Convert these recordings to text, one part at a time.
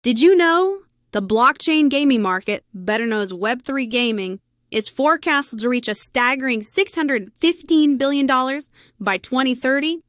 Did you know the blockchain gaming market, better known as Web3 gaming, is forecasted to reach a staggering $615 billion by 2030?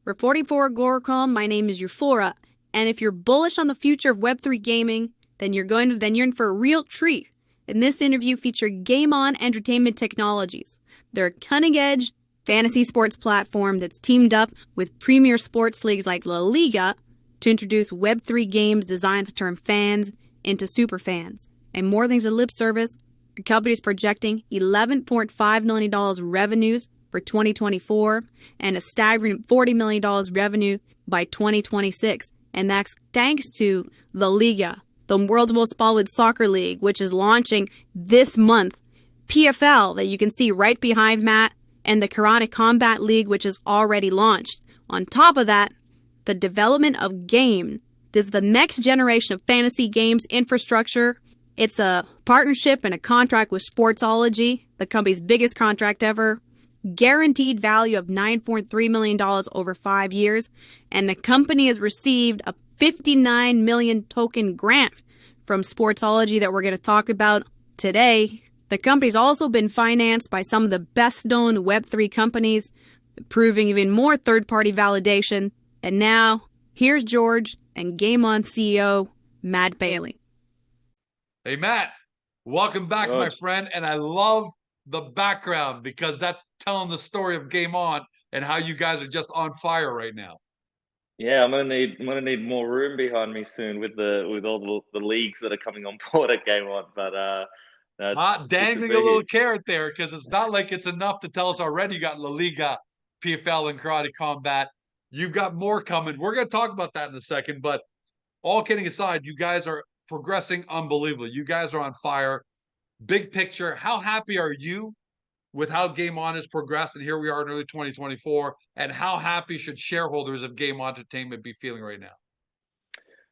Reporting for Agoracom, my name is Euphora, and if you're bullish on the future of Web3 gaming, then you're in for a real treat. In this interview featured GameOn Entertainment Technologies. They're a cutting-edge fantasy sports platform that's teamed up with premier sports leagues like LaLiga to introduce Web3 games designed to turn fans into superfans. And more things than lip service, the company is projecting $11.5 million revenues for 2024 and a staggering $40 million revenue by 2026. And that's thanks to LaLiga, the world's most followed soccer league, which is launching this month. PFL, that you can see right behind Matt, and the Karate Combat League, which is already launched. On top of that, the development of Game. This is the next generation of fantasy games infrastructure. It's a partnership and a contract with Sportsology, the company's biggest contract ever. Guaranteed value of $9.3 million over 5 years. And the company has received a 59 million token grant from Sportsology that we're going to talk about today. The company's also been financed by some of the best-known Web3 companies, proving even more third-party validation. And now, here's George and GameOn CEO, Matt Bailey. Hey, Matt. Welcome back, my friend. And I love the background because that's telling the story of GameOn and how you guys are just on fire right now. Yeah, I'm gonna need more room behind me soon with all the leagues that are coming on board at GameOn. But dangling a little carrot there, because it's not like it's enough to tell us already you got LaLiga, PFL, and Karate Combat. You've got more coming. We're going to talk about that in a second, but all kidding aside, you guys are progressing unbelievably. You guys are on fire. Big picture, how happy are you with how GameOn has progressed? And here we are in early 2024. And how happy should shareholders of GameOn Entertainment be feeling right now?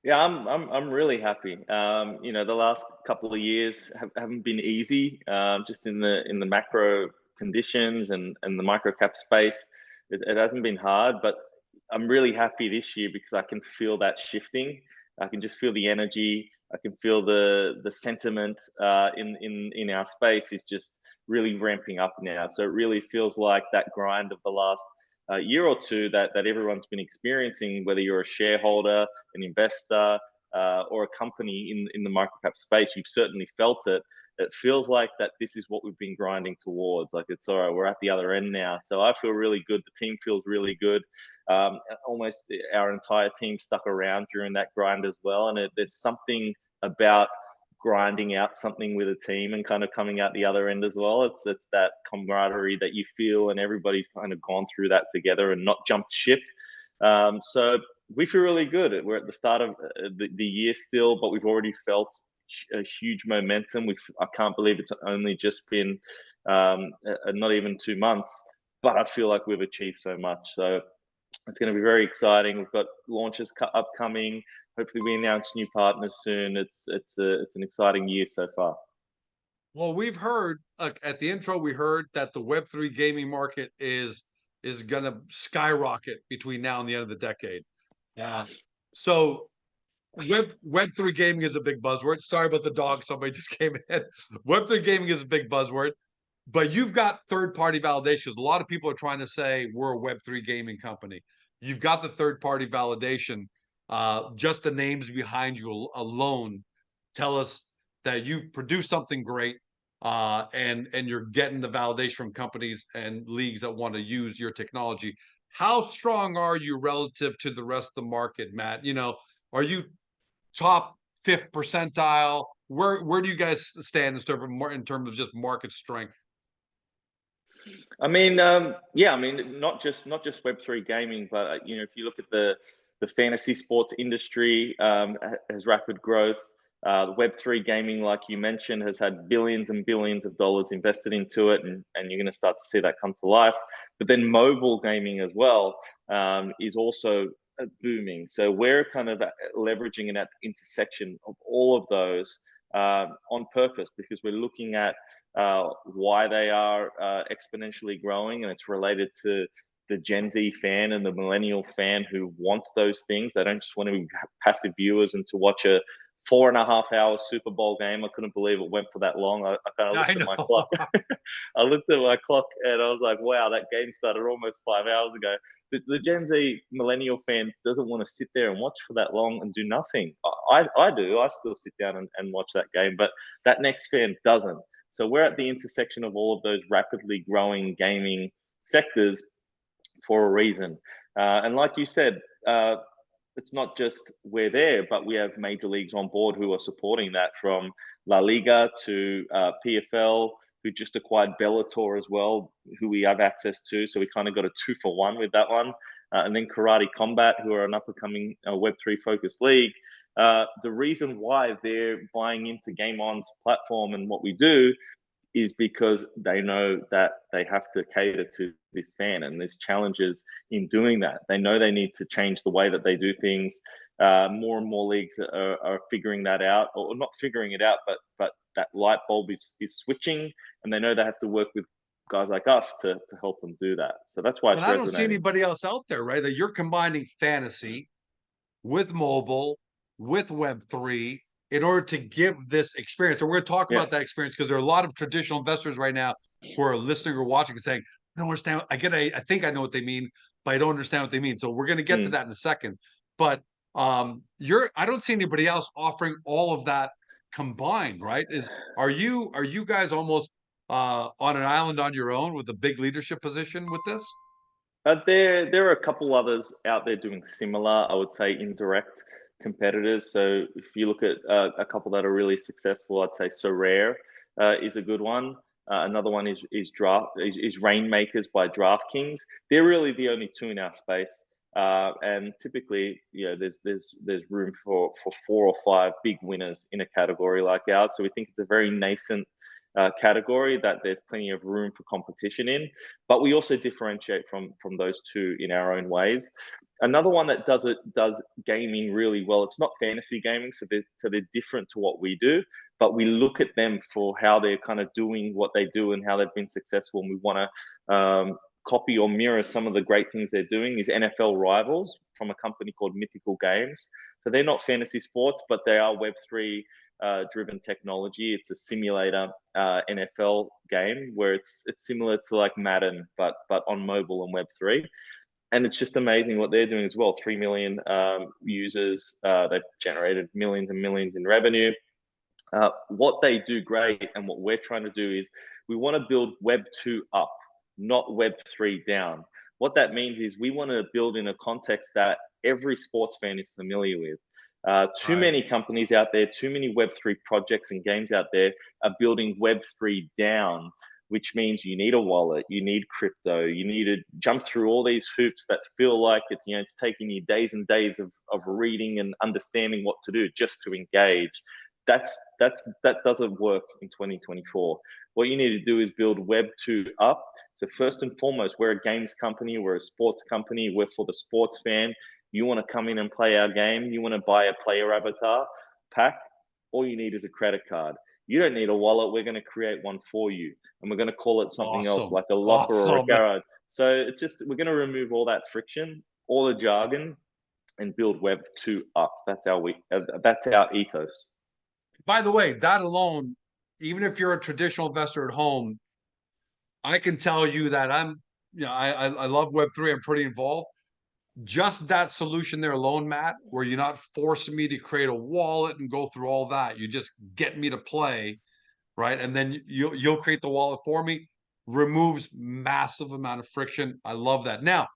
Yeah, I'm really happy. The last couple of years haven't been easy, just in the macro conditions and the micro cap space. It hasn't been hard, but I'm really happy this year because I can feel that shifting. I can just feel the energy. I can feel the sentiment in our space is just really ramping up now. So it really feels like that grind of the last year or two that everyone's been experiencing, whether you're a shareholder, an investor, or a company in the microcap space. You've certainly felt it. It feels like that this is what we've been grinding towards. Like, it's all right, we're at the other end now. So I feel really good. The team feels really good. Almost our entire team stuck around during that grind as well. And there's something about grinding out something with a team and kind of coming out the other end as well. It's that camaraderie that you feel, and everybody's kind of gone through that together and not jumped ship. So we feel really good. We're at the start of the year still, but we've already felt a huge momentum. I can't believe it's only just been not even 2 months, but I feel like we've achieved so much. So it's going to be very exciting. We've got launches upcoming. Hopefully we announce new partners soon. It's an exciting year so far. Well, we've heard at the intro, we heard that the Web3 gaming market is going to skyrocket between now and the end of the decade. Yeah. So Web3 gaming is a big buzzword. Sorry about the dog. Somebody just came in. Web3 gaming is a big buzzword, but you've got third-party validations. A lot of people are trying to say we're a Web3 gaming company. You've got the third-party validation. Just the names behind you alone tell us that you've produced something great, and you're getting the validation from companies and leagues that want to use your technology. How strong are you relative to the rest of the market, Matt? Are you top 5th percentile? Where do you guys stand in terms of just market strength? I mean, yeah, I mean, not just Web3 gaming, but if you look at the fantasy sports industry, has rapid growth. The Web3 gaming, like you mentioned, has had billions and billions of dollars invested into it, and you're going to start to see that come to life. But then mobile gaming as well is also booming. So we're kind of leveraging in that intersection of all of those on purpose, because we're looking at why they are exponentially growing, and it's related to the Gen Z fan and the millennial fan who want those things. They don't just want to be passive viewers and to watch a 4.5 hour Super Bowl game. I couldn't believe it went for that long. I kind of looked at my clock. I looked at my clock and I was like, wow, that game started almost 5 hours ago. The Gen Z millennial fan doesn't want to sit there and watch for that long and do nothing. I do. I still sit down and watch that game, but that next fan doesn't. So we're at the intersection of all of those rapidly growing gaming sectors for a reason. And like you said, it's not just we're there, but we have major leagues on board who are supporting that, from LaLiga to PFL, who just acquired Bellator as well, who we have access to. So we kind of got a 2-for-1 with that one. And then Karate Combat, who are an up-and-coming Web3 focused league. The reason why they're buying into GameOn's platform and what we do is because they know that they have to cater to this fan, and there's challenges in doing that. They know they need to change the way that they do things. More and more leagues are figuring that out, or not figuring it out, but that light bulb is switching, and they know they have to work with guys like us to help them do that. So that's why it's I don't see resonating. anybody else out there, right? That you're combining fantasy with mobile, with Web3, in order to give this experience. And we're going to talk about that experience, because there are a lot of traditional investors right now who are listening or watching and saying, I don't understand. I think I know what they mean, but I don't understand what they mean. So we're going to get to that in a second. But I don't see anybody else offering all of that combined, right? Are you guys almost on an island on your own with a big leadership position with this? There are a couple others out there doing similar, I would say, indirect competitors. So if you look at a couple that are really successful, I'd say Sorare is a good one. Another one is Rainmakers by DraftKings. They're really the only two in our space. And typically, there's room for 4 or 5 big winners in a category like ours. So we think it's a very nascent category that there's plenty of room for competition in, but we also differentiate from those two in our own ways. Another one that does gaming really well. It's not fantasy gaming, so they're different to what we do, but we look at them for how they're kind of doing what they do and how they've been successful, and we want to copy or mirror some of the great things they're doing. Is NFL Rivals from a company called Mythical Games. So they're not fantasy sports, but they are Web3 driven technology. It's a simulator NFL game where it's similar to like Madden, but on mobile and Web3. And it's just amazing what they're doing as well. 3 million users. They've generated millions and millions in revenue. What they do great, and what we're trying to do, is we want to build Web2 up, not Web3 down. What that means is we want to build in a context that every sports fan is familiar with. Too many companies out there, too many Web3 projects and games out there are building Web3 down, which means you need a wallet, you need crypto, you need to jump through all these hoops that feel like it's taking you days and days of reading and understanding what to do just to engage. That doesn't work in 2024. What you need to do is build Web2 up. So first and foremost, we're a games company, we're a sports company, we're for the sports fan. You want to come in and play our game, you want to buy a player avatar pack, all you need is a credit card. You don't need a wallet, we're going to create one for you. And we're going to call it something else, like a locker or a garage. So it's just, we're going to remove all that friction, all the jargon, and build Web2 up. That's our ethos. By the way, that alone, even if you're a traditional investor at home, I can tell you that I love Web3. I'm pretty involved. Just that solution there alone, Matt, where you're not forcing me to create a wallet and go through all that. You just get me to play, right? And then you'll create the wallet for me. Removes massive amount of friction. I love that. Now,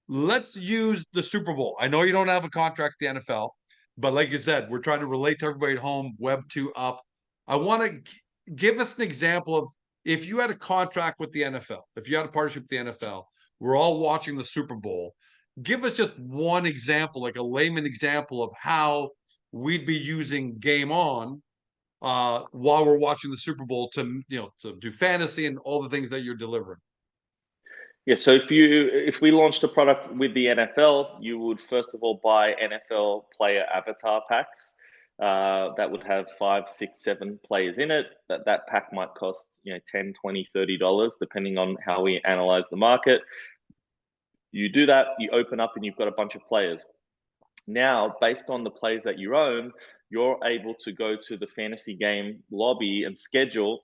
let's use the Super Bowl. I know you don't have a contract with the NFL, but like you said, we're trying to relate to everybody at home, Web2 up. I want to give us an example of, if you had a contract with the NFL, if you had a partnership with the NFL, we're all watching the Super Bowl. Give us just one example, like a layman example of how we'd be using GameOn while we're watching the Super Bowl to do fantasy and all the things that you're delivering. Yeah, so if we launched a product with the NFL, you would first of all buy NFL player avatar packs that would have 5, 6, 7 players in it. That pack might cost $10, $20, $30, depending on how we analyze the market. You do that, you open up and you've got a bunch of players. Now, based on the players that you own, you're able to go to the fantasy game lobby and schedule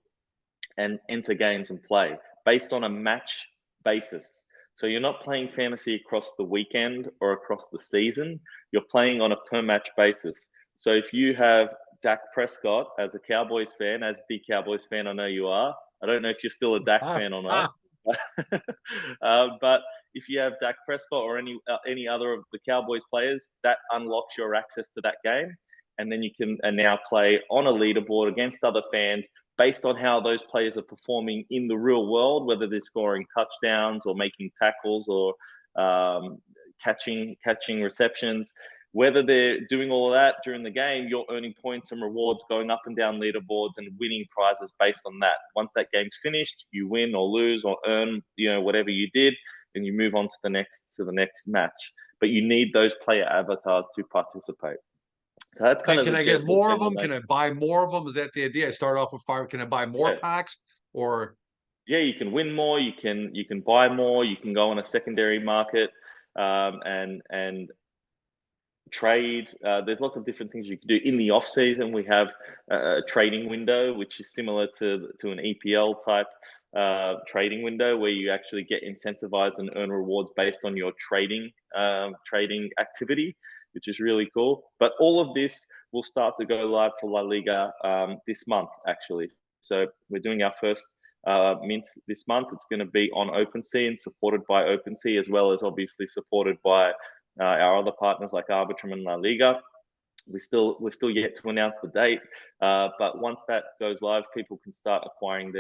and enter games and play based on a match basis. So you're not playing fantasy across the weekend or across the season. You're playing on a per match basis. So if you have Dak Prescott as a Cowboys fan, as the Cowboys fan I know you are, I don't know if you're still a Dak fan or not, but if you have Dak Prescott or any other of the Cowboys players, that unlocks your access to that game, and then you can now play on a leaderboard against other fans based on how those players are performing in the real world, whether they're scoring touchdowns or making tackles or catching receptions. Whether they're doing all of that during the game, you're earning points and rewards, going up and down leaderboards and winning prizes based on that. Once that game's finished, you win or lose or earn, whatever you did, and you move on to the next match. But you need those player avatars to participate. So that's kind of. Can I get more of them? Can I buy more of them? Is that the idea? I start off with 5. Can I buy more packs or? Yeah, you can win more. You can buy more. You can go on a secondary market and trade. There's lots of different things you can do in the off season. We have a trading window, which is similar to an EPL type trading window, where you actually get incentivized and earn rewards based on your trading activity, which is really cool. But all of this will start to go live for LaLiga this month, actually. So we're doing our first mint this month. It's going to be on OpenSea and supported by OpenSea, as well as obviously supported by our other partners like Arbitrum and LaLiga. We're still yet to announce the date, but once that goes live, people can start acquiring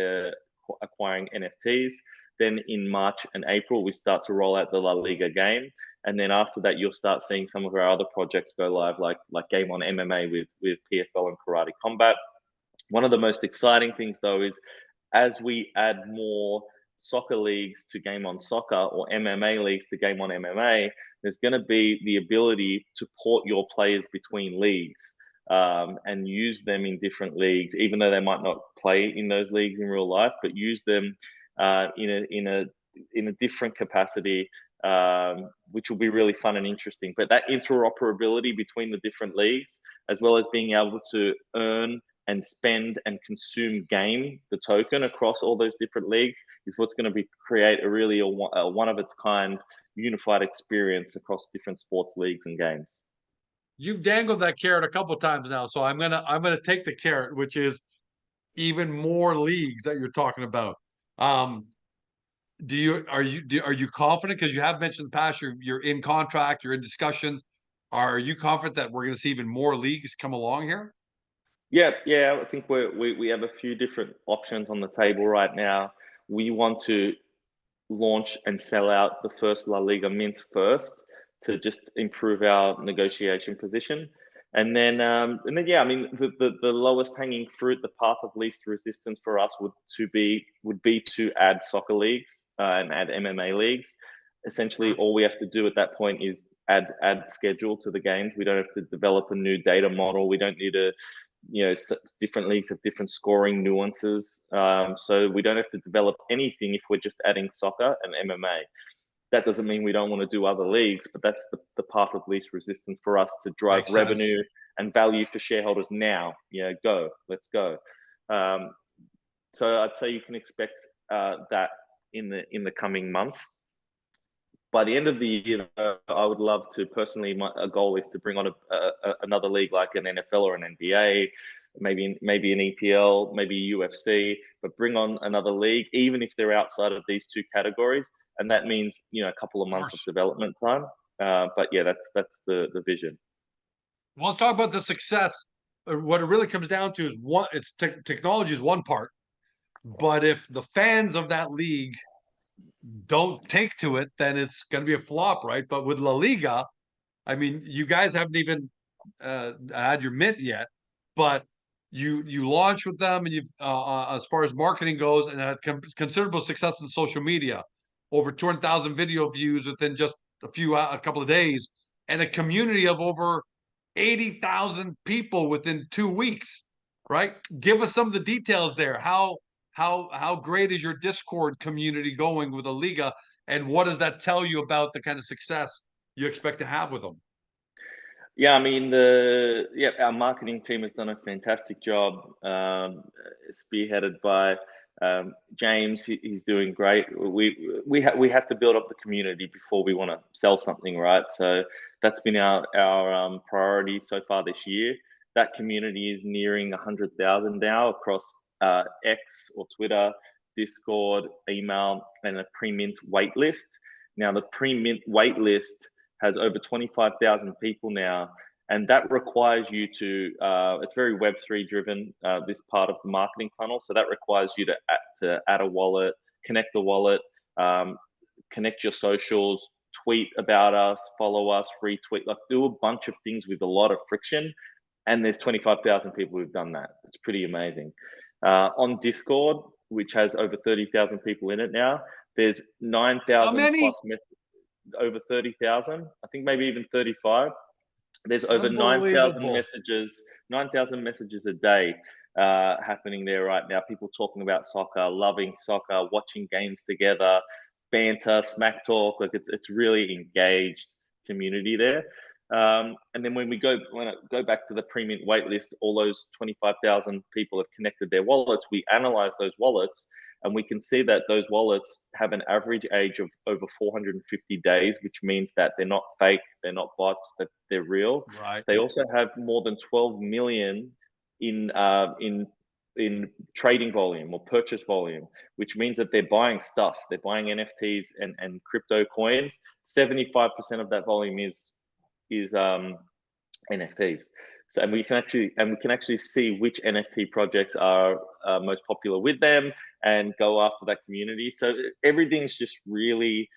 NFTs. Then in March and April, we start to roll out the LaLiga game, and then after that, you'll start seeing some of our other projects go live, like GameOn MMA with PFL and Karate Combat. One of the most exciting things, though, is as we add more soccer leagues to GameOn Soccer or MMA leagues to GameOn MMA, there's going to be the ability to port your players between leagues and use them in different leagues, even though they might not play in those leagues in real life, but use them in a different capacity, which will be really fun and interesting. But that interoperability between the different leagues, as well as being able to earn and spend and consume the token across all those different leagues, is what's going to create a really a one of its kind unified experience across different sports leagues and games. You've dangled that carrot a couple of times now, so I'm gonna take the carrot, which is even more leagues that you're talking about. Are you confident, because you have mentioned in the past you're in contract, you're in discussions? Are you confident that we're going to see even more leagues come along here? Yeah. I think we have a few different options on the table right now. We want to launch and sell out the first LaLiga mint first to just improve our negotiation position. And then yeah, I mean, the lowest hanging fruit, the path of least resistance for us would be to add soccer leagues and add MMA leagues. Essentially, all we have to do at that point is add schedule to the games. We don't have to develop a new data model. We don't need different leagues have different scoring nuances. So we don't have to develop anything if we're just adding soccer and MMA. That doesn't mean we don't want to do other leagues, but that's the path of least resistance for us to drive Makes revenue sense. and value for shareholders now. Let's go. So I'd say you can expect that in the coming months. By the end of the year, I would love to personally. A goal is to bring on another league like an NFL or an NBA, maybe an EPL, maybe UFC, but bring on another league, even if they're outside of these two categories, and that means a couple of months of development time. But yeah, that's the vision. Well, let's talk about the success. What it really comes down to is technology is one part, but if the fans of that league don't take to it, then it's going to be a flop, right? But with LaLiga, I mean, you guys haven't even had your mint yet, but you launched with them, and you've as far as marketing goes, and had considerable success in social media, over 200,000 video views within just a couple of days, and a community of over 80,000 people within 2 weeks, right? Give us some of the details there. How great is your Discord community going with LaLiga? and what does that tell you about the kind of success you expect to have with them? Yeah, I mean, our marketing team has done a fantastic job, spearheaded by James. He's doing great. We have to build up the community before we want to sell something, right? So that's been our priority so far this year. That community is nearing 100,000 now across X or Twitter, Discord, email, and a pre-mint waitlist. Now, the pre-mint waitlist has over 25,000 people now, and that requires you to. It's very Web3 driven. This part of the marketing funnel, so that requires you to add a wallet, connect the wallet, connect your socials, tweet about us, follow us, retweet, like do a bunch of things with a lot of friction. And there's 25,000 people who've done that. It's pretty amazing. On Discord, which has over 30,000 people in it now, there's 9,000 plus over 30,000, I think maybe even 35. There's over 9,000 messages a day happening there right now. People talking about soccer, loving soccer, watching games together, banter, smack talk. Like it's really engaged community there. And then when I go back to the pre-mint waitlist, all those 25,000 people have connected their wallets. We analyze those wallets, and we can see that those wallets have an average age of over 450 days, which means that they're not fake, they're not bots, that they're real. Right. They also have more than 12 million in trading volume or purchase volume, which means that they're buying stuff. They're buying NFTs and crypto coins. 75% of that volume is NFTs. So, and we can actually see which NFT projects are most popular with them and go after that community. So everything's just really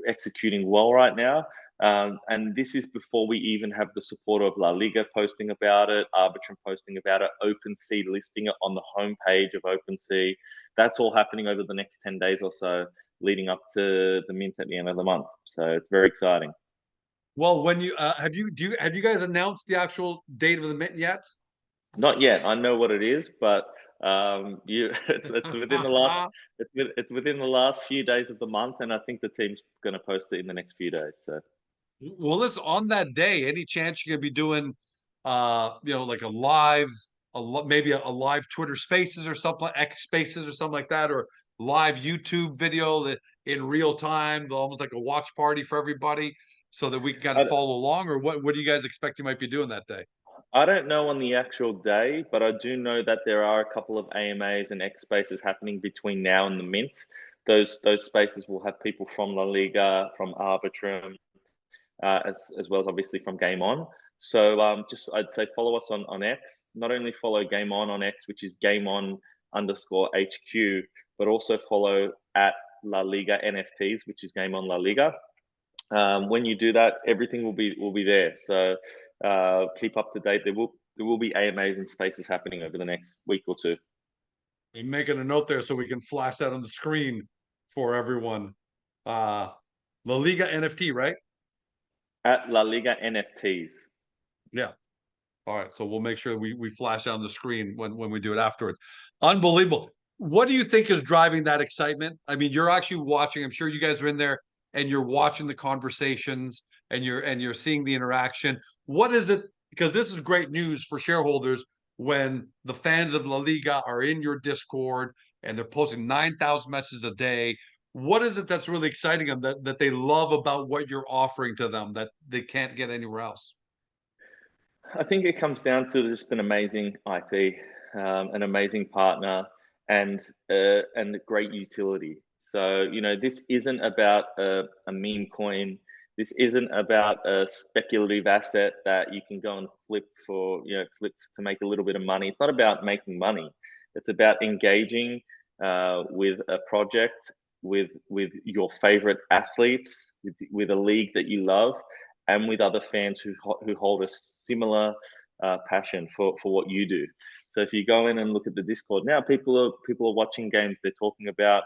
executing well right now. And this is before we even have the support of LaLiga posting about it, Arbitrum posting about it, OpenSea listing it on the homepage of OpenSea. That's all happening over the next 10 days or so, leading up to the mint at the end of the month. So it's very exciting. Well, when you have you guys announced the actual date of the mint yet? Not yet. I know what it is, but it's within the last it's within the last few days of the month, and I think the team's going to post it in the next few days. So, well, listen, on that day, any chance you're gonna be doing, like maybe a live Twitter Spaces or something, X Spaces or something like that, or live YouTube video that in real time, almost like a watch party for everybody, so that we can kind of follow along, or what do you guys expect you might be doing that day? I don't know on the actual day, but I do know that there are a couple of AMAs and X Spaces happening between now and the mint. Those spaces will have people from LaLiga, from Arbitrum, as well as obviously from GameOn. So I'd say follow us on X. Not only follow GameOn on X, which is GameOn_HQ, but also follow at LaLiga NFTs, which is GameOn LaLiga. When you do that, everything will be there. So keep up to date. There will be AMAs and spaces happening over the next week or two. I'm making a note there so we can flash that on the screen for everyone. LaLiga NFT, right? At LaLiga NFTs. Yeah. All right. So we'll make sure we flash on the screen when we do it afterwards. Unbelievable. What do you think is driving that excitement? I mean, you're actually watching. I'm sure you guys are in there and you're watching the conversations and you're seeing the interaction. What is it? Because this is great news for shareholders when the fans of La Liga are in your Discord and they're posting 9,000 messages a day. What is it that's really exciting them that they love about what you're offering to them that they can't get anywhere else? I think it comes down to just an amazing IP, an amazing partner, and great utility. So this isn't about a meme coin. This isn't about a speculative asset that you can go and flip to make a little bit of money. It's not about making money. It's about engaging with a project, with your favorite athletes, with a league that you love, and with other fans who hold a similar passion for what you do. So if you go in and look at the Discord now, people are watching games. They're talking about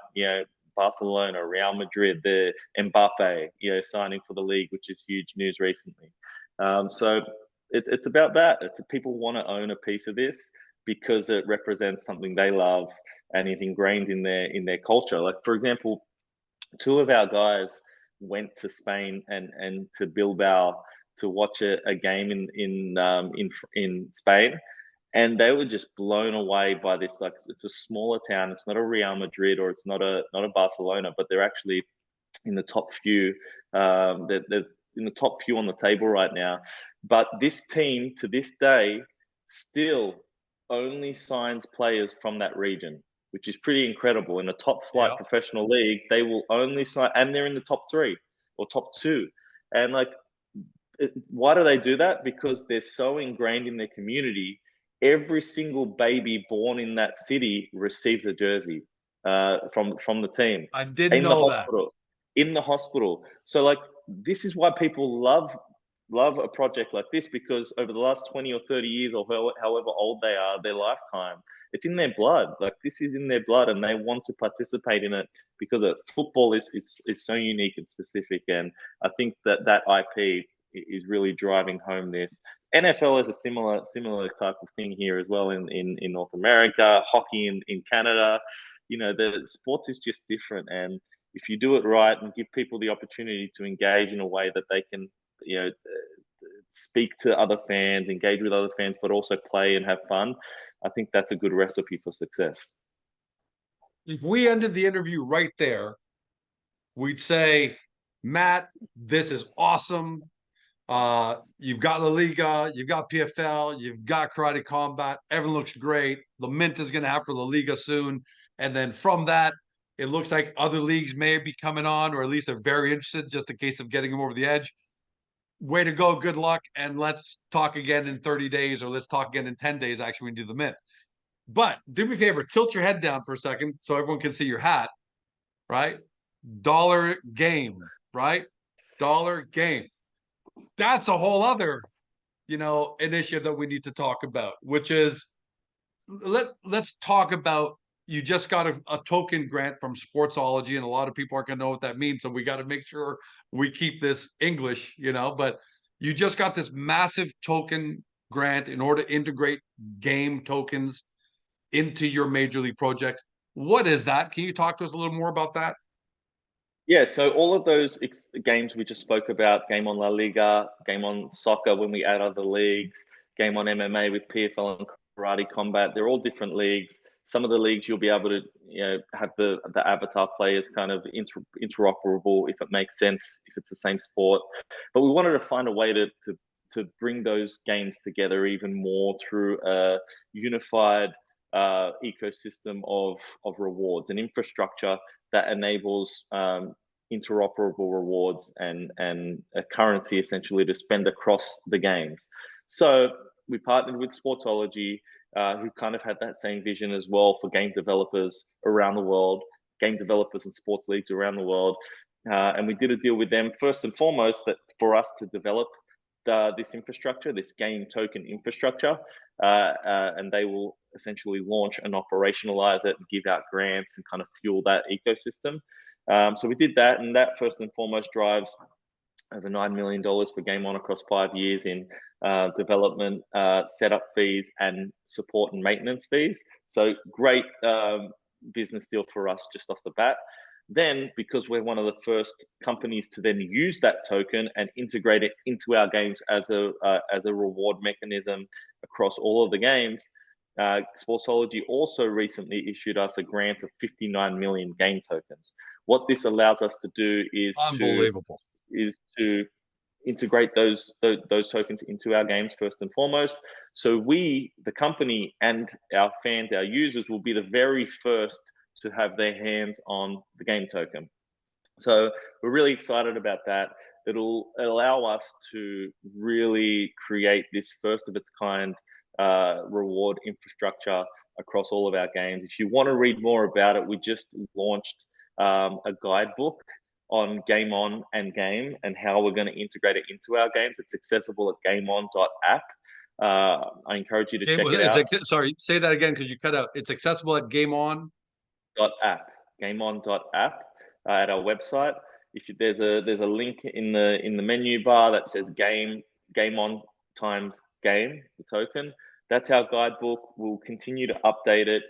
Barcelona, Real Madrid, the Mbappe signing for the league, which is huge news recently. So it's about that. It's people want to own a piece of this because it represents something they love and is ingrained in their culture. Like for example, two of our guys went to Spain and to Bilbao to watch a game in Spain, and they were just blown away by this. Like, it's a smaller town. It's not a Real Madrid, or it's not a Barcelona, but they're actually in the top few. They're in the top few on the table right now. But this team, to this day, still only signs players from that region, which is pretty incredible. In a top flight professional league, they will only sign, and they're in the top 3 or top 2. And like, why do they do that? Because they're so ingrained in their community. Every single baby born in that city receives a jersey from the team. I didn't in know the hospital. In the hospital. So like, this is why people love a project like this, because over the last 20 or 30 years, or however old they are, their lifetime, it's in their blood. Like, this is in their blood, and they want to participate in it because football is so unique and specific. And I think that IP is really driving home this. NFL is a similar type of thing here as well in North America. Hockey in Canada. The sports is just different, and if you do it right and give people the opportunity to engage in a way that they can, speak to other fans, engage with other fans, but also play and have fun, I think that's a good recipe for success. If we ended the interview right there, we'd say, Matt, this is awesome. You've got LaLiga, you've got PFL, you've got Karate Combat. Everyone looks great. The Mint is going to have for LaLiga soon. And then from that, it looks like other leagues may be coming on, or at least they're very interested, just a case of getting them over the edge. Way to go. Good luck. And let's talk again in 30 days, or let's talk again in 10 days, actually, when we do the Mint. But do me a favor, tilt your head down for a second so everyone can see your hat, right? Dollar game, right? Dollar game. That's a whole other, initiative that we need to talk about, which is, let's talk about, you just got a token grant from Sportsology, and a lot of people aren't going to know what that means. So we got to make sure we keep this English, but you just got this massive token grant in order to integrate game tokens into your major league projects. What is that? Can you talk to us a little more about that? Yeah, so all of those games we just spoke about, GameOn LaLiga, GameOn Soccer when we add other leagues, GameOn MMA with PFL and Karate Combat, they're all different leagues. Some of the leagues you'll be able to have the avatar players kind of interoperable, if it makes sense, if it's the same sport. But we wanted to find a way to bring those games together even more through a unified ecosystem of rewards and infrastructure that enables interoperable rewards and a currency essentially to spend across the games. So we partnered with Sportsology, who kind of had that same vision as well for game developers around the world, game developers and sports leagues around the world. And we did a deal with them first and foremost that for us to develop this infrastructure, this game token infrastructure, and they will essentially launch and operationalize it and give out grants and kind of fuel that ecosystem. So we did that, and that first and foremost drives over $9 million for GameOn across 5 years in development, setup fees, and support and maintenance fees. So great business deal for us just off the bat. Then, because we're one of the first companies to then use that token and integrate it into our games as a reward mechanism across all of the games, Sportsology also recently issued us a grant of 59 million game tokens. What this allows us to do is unbelievable. To integrate those tokens into our games first and foremost. So we, the company, and our fans, our users, will be the very first to have their hands on the game token. So we're really excited about that. It'll allow us to really create this first of its kind reward infrastructure across all of our games. If you want to read more about it, we just launched a guidebook on GameOn and Game and how we're going to integrate it into our games. It's accessible at gameon.app. I encourage you to check it out. Sorry, say that again because you cut out. It's accessible at GameOn.app. GameOn.app at our website. There's a link in the menu bar that says GameOn times game, the token. That's our guidebook. We'll continue to update it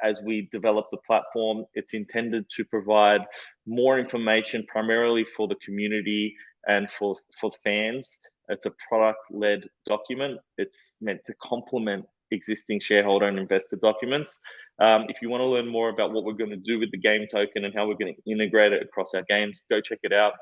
as we develop the platform. It's intended to provide more information primarily for the community and for fans. It's a product-led document. It's meant to complement existing shareholder and investor documents. If you want to learn more about what we're going to do with the game token and how we're going to integrate it across our games, go check it out.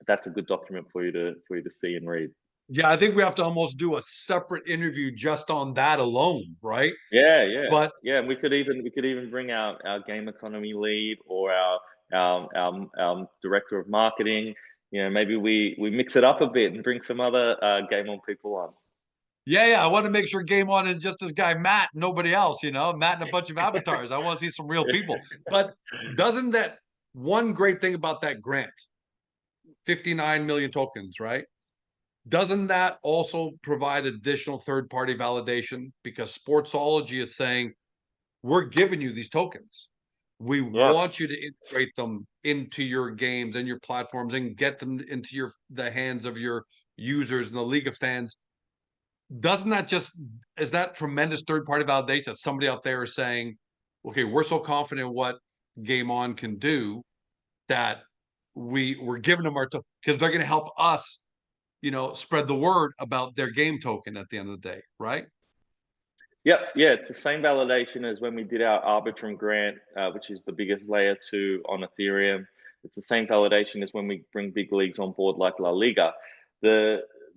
That's a good document for you to see and read. Yeah, I think we have to almost do a separate interview just on that alone, right? Yeah, yeah, But yeah. We could even bring our game economy lead or our director of marketing. You know, maybe we mix it up a bit and bring some other GameOn people on. yeah, I want to make sure GameOn is just this guy Matt, nobody else, Matt and a bunch of avatars. I want to see some real people. But doesn't that one great thing about that grant, 59 million tokens, right? Doesn't that also provide additional third-party validation? Because Sportsology is saying, we're giving you these tokens. We Yeah. want you to integrate them into your games and your platforms and get them into the hands of your users and the LaLiga fans. Doesn't that is that tremendous third-party validation that somebody out there is saying, okay, we're so confident in what GameOn can do that we're giving them because they're going to help us, spread the word about their game token at the end of the day, right? Yep, yeah, it's the same validation as when we did our Arbitrum grant, which is the biggest layer 2 on Ethereum. It's the same validation as when we bring big leagues on board like LaLiga.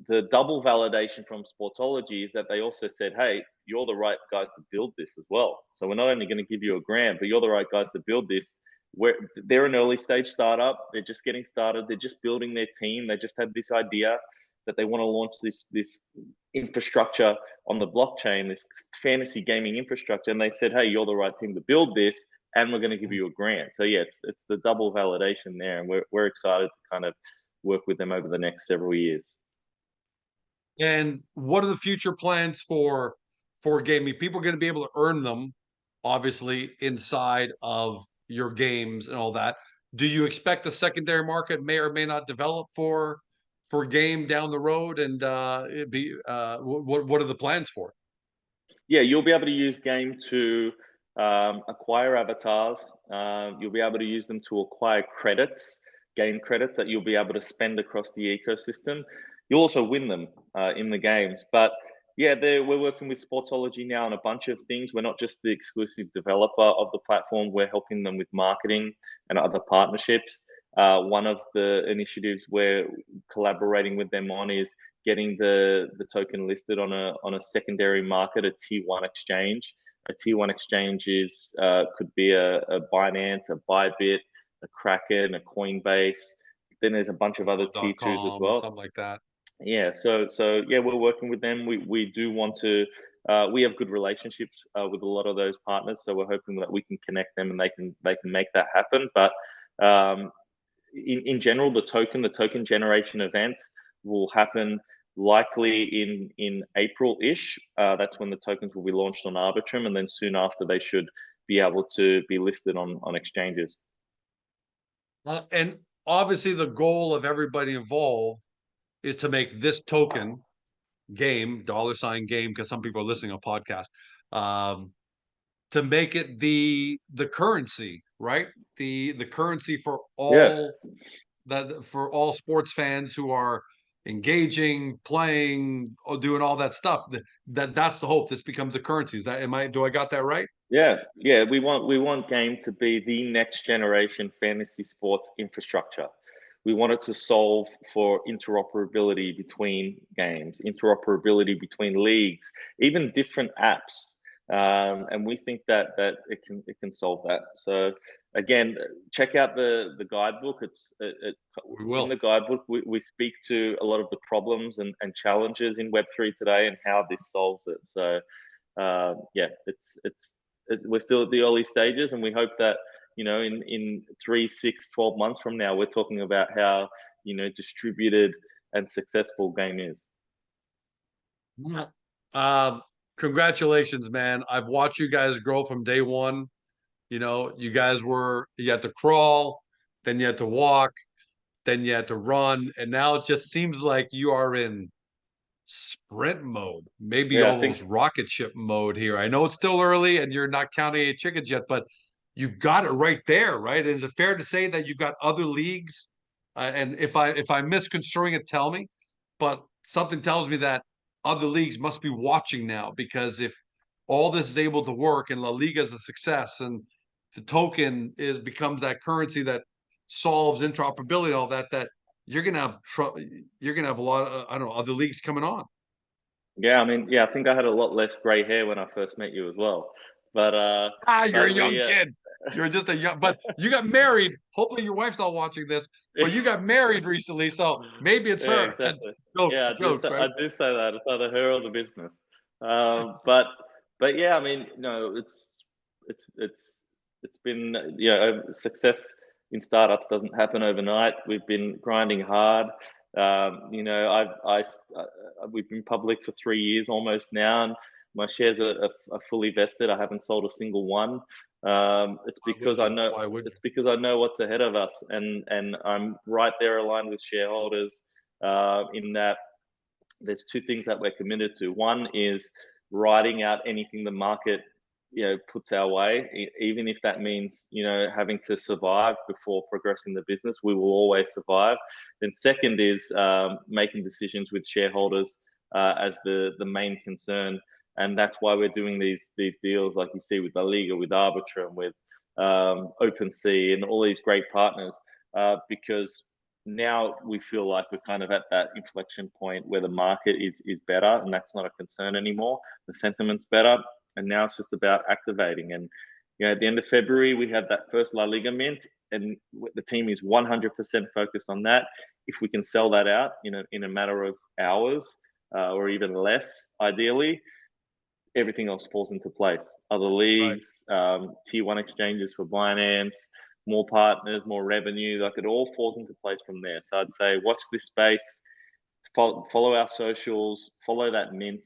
The double validation from Sportology is that they also said, hey, you're the right guys to build this as well. So we're not only going to give you a grant, but you're the right guys to build this. They're an early stage startup. They're just getting started. They're just building their team. They just had this idea that they want to launch this infrastructure on the blockchain, this fantasy gaming infrastructure. And they said, hey, you're the right team to build this, and we're going to give you a grant. So yeah, it's the double validation there. And we're excited to kind of work with them over the next several years. And what are the future plans for gaming? People are going to be able to earn them, obviously, inside of your games and all that. Do you expect a secondary market may or may not develop for game down the road? And what are the plans for it? Yeah, you'll be able to use game to acquire avatars. You'll be able to use them to acquire credits, game credits that you'll be able to spend across the ecosystem. You'll also win them in the games. But yeah, we're working with Sportsology now on a bunch of things. We're not just the exclusive developer of the platform. We're helping them with marketing and other partnerships. One of the initiatives we're collaborating with them on is getting the token listed on a secondary market, a tier 1 exchange. A tier 1 exchange is could be a Binance, a Bybit, a Kraken, a Coinbase. Then there's a bunch of other tier 2s as well. Something like that. Yeah, so yeah, we're working with them. We do want to. We have good relationships with a lot of those partners, so we're hoping that we can connect them and they can make that happen. But in general, the token generation event will happen likely in April-ish. That's when the tokens will be launched on Arbitrum, and then soon after they should be able to be listed on exchanges. And obviously, the goal of everybody involved is to make this token game $game, because some people are listening on podcast, to make it the currency, right? The currency for all for all sports fans who are engaging, playing, or doing all that stuff. That's the hope. This becomes the currency. Do I got that right? Yeah. We want game to be the next generation fantasy sports infrastructure. We want it to solve for interoperability between games, interoperability between leagues, even different apps. And we think that it can solve that. So again, check out the guidebook. In the guidebook, we speak to a lot of the problems and challenges in Web3 today and how this solves it. So yeah, we're still at the early stages, and we hope that in 3, 6, 12 months from now, we're talking about how distributed and successful game is. Congratulations, man. I've watched you guys grow from day one. You had to crawl, then you had to walk, then you had to run, and now it just seems like you are in sprint mode, maybe almost rocket ship mode here. I know it's still early and you're not counting any chickens yet, but you've got it right there, right? Is it fair to say that you've got other leagues? And if I'm misconstruing it, tell me. But something tells me that other leagues must be watching now, because if all this is able to work and La Liga is a success and the token becomes that currency that solves interoperability and all that, that you're gonna have a lot of I don't know, other leagues coming on. Yeah, I mean, yeah, I think I had a lot less gray hair when I first met you as well. But You're a but young we kid. You're just a young, but you got married. Hopefully, your wife's not watching this, but you got married recently, so maybe it's yeah, her. exactly. Jokes, Yeah, jokes, I right? do say that it's either her or the business. But yeah, I mean, no, it's been success in startups doesn't happen overnight. We've been grinding hard. You know, we've been public for 3 years almost now, and my shares are fully vested. I haven't sold a single one. It's Why would because I you? know Why would you? it's because I know what's ahead of us, and I'm right there aligned with shareholders in that there's two things that we're committed to. One is riding out anything the market puts our way, even if that means having to survive before progressing the business. We will always survive. Then second is making decisions with shareholders as the main concern, and that's why we're doing these deals like you see with LaLiga, with Arbitrum, with OpenSea, and all these great partners, because now we feel like we're kind of at that inflection point where the market is better, and that's not a concern anymore. The sentiment's better, and now it's just about activating. And at the end of February, we had that first La Liga mint, and the team is 100% focused on that. If we can sell that out in a matter of hours or even less, ideally, everything else falls into place. Other Right. leagues, tier one exchanges for Binance, more partners, more revenue, like it all falls into place from there. So I'd say watch this space, follow our socials, follow that mint.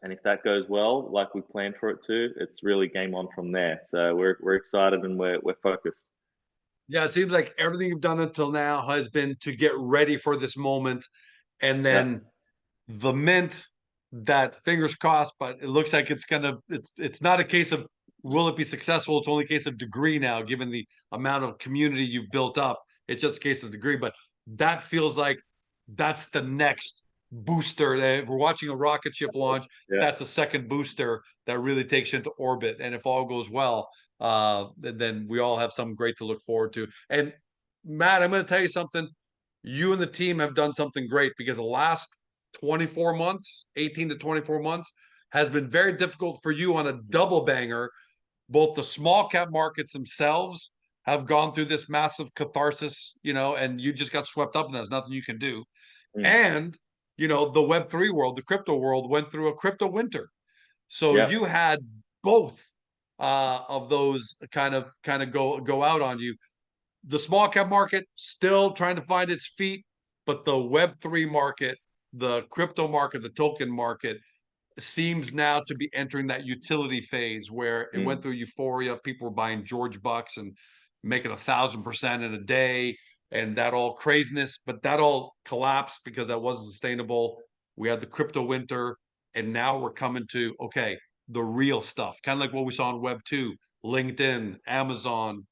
And if that goes well, like we planned for it to, it's really game on from there. So we're excited and we're focused. Yeah, it seems like everything you've done until now has been to get ready for this moment, and Yeah. then the mint, that fingers crossed, but it looks like it's not a case of will it be successful, it's only a case of degree now, given the amount of community you've built up. It's just a case of degree, but that feels like that's the next booster. If we're watching a rocket ship launch, Yeah. that's a second booster that really takes you into orbit. And if all goes well, then we all have something great to look forward to. And Matt, I'm going to tell you something. You and the team have done something great, because the last 24 months, 18 to 24 months, has been very difficult for you on a double banger. Both the small cap markets themselves have gone through this massive catharsis, and you just got swept up, and there's nothing you can do. Mm. And, the Web3 world, the crypto world, went through a crypto winter. So Yeah. you had both of those kind of go out on you. The small cap market still trying to find its feet, but the Web3 market, the crypto market, the token market seems now to be entering that utility phase where it went Mm. through euphoria. People were buying George Bucks and making 1,000% in a day, and that all craziness, but that all collapsed because that wasn't sustainable. We had the crypto winter, and now we're coming to the real stuff, kind of like what we saw in Web2, LinkedIn, Amazon,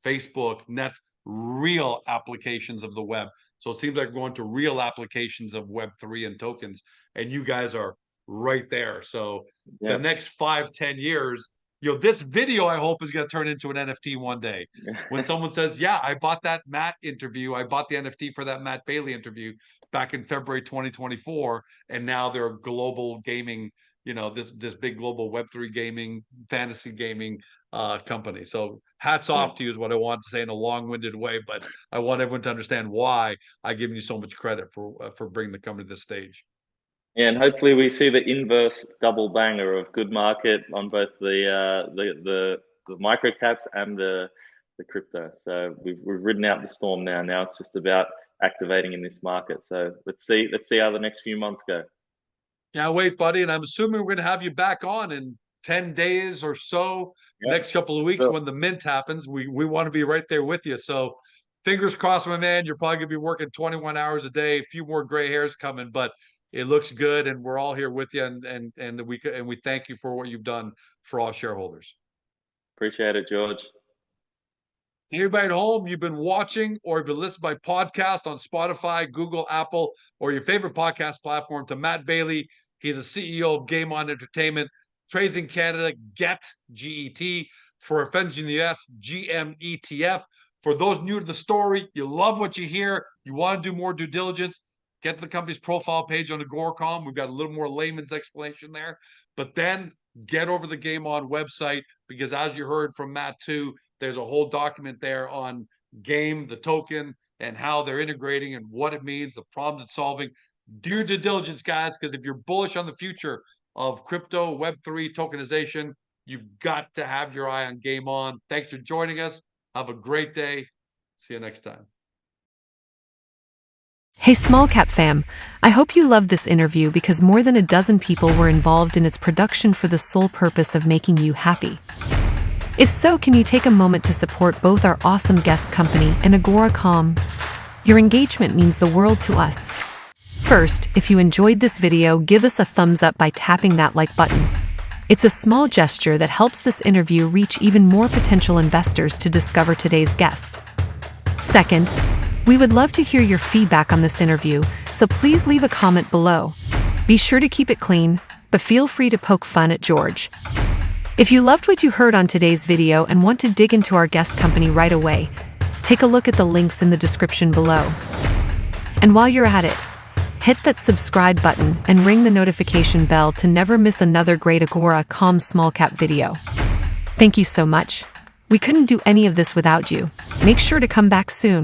Facebook, Net, real applications of the web. So it seems like we're going to real applications of Web3 and tokens, and you guys are right there. So the Yeah. next 5-10 years, this video I hope is going to turn into an NFT one day. When someone says, yeah, I bought that Matt interview, I bought the NFT for that Matt Bailey interview back in February 2024, and now they're global gaming, this big global Web3 gaming, fantasy gaming company. So hats Yeah. off to you is what I want to say in a long-winded way, but I want everyone to understand why I give you so much credit for bringing the company to this stage. Yeah, and hopefully we see the inverse double banger of good market on both the micro caps and the crypto. So we've ridden out the storm now. Now it's just about activating in this market. So let's see how the next few months go. Yeah, wait, buddy, and I'm assuming we're going to have you back on in 10 days or so, Yeah, next couple of weeks sure. when the mint happens. We want to be right there with you. So fingers crossed, my man. You're probably going to be working 21 hours a day, a few more gray hairs coming, but it looks good, and we're all here with you, and we thank you for what you've done for all shareholders. Appreciate it, George. Anybody at home, you've been watching or you've been listening by podcast on Spotify, Google, Apple, or your favorite podcast platform to Matt Bailey. He's the CEO of GameOn Entertainment, trades in Canada, GET, G-E-T, for offense in the US, GMETF. For those new to the story, you love what you hear, you want to do more due diligence, get to the company's profile page on Agoracom. We've got a little more layman's explanation there. But then get over the GameOn website, because as you heard from Matt too, there's a whole document there on Game, the token, and how they're integrating and what it means, the problems it's solving. Do your due diligence, guys, because if you're bullish on the future of crypto, Web3, tokenization, you've got to have your eye on GameOn. Thanks for joining us. Have a great day. See you next time. Hey Small Cap fam, I hope you loved this interview because more than a dozen people were involved in its production for the sole purpose of making you happy. If so, can you take a moment to support both our awesome guest company and Agoracom? Your engagement means the world to us. First, if you enjoyed this video, give us a thumbs up by tapping that like button. It's a small gesture that helps this interview reach even more potential investors to discover today's guest. Second, we would love to hear your feedback on this interview, so please leave a comment below. Be sure to keep it clean, but feel free to poke fun at George. If you loved what you heard on today's video and want to dig into our guest company right away, take a look at the links in the description below. And while you're at it, hit that subscribe button and ring the notification bell to never miss another great Agoracom small cap video. Thank you so much. We couldn't do any of this without you. Make sure to come back soon.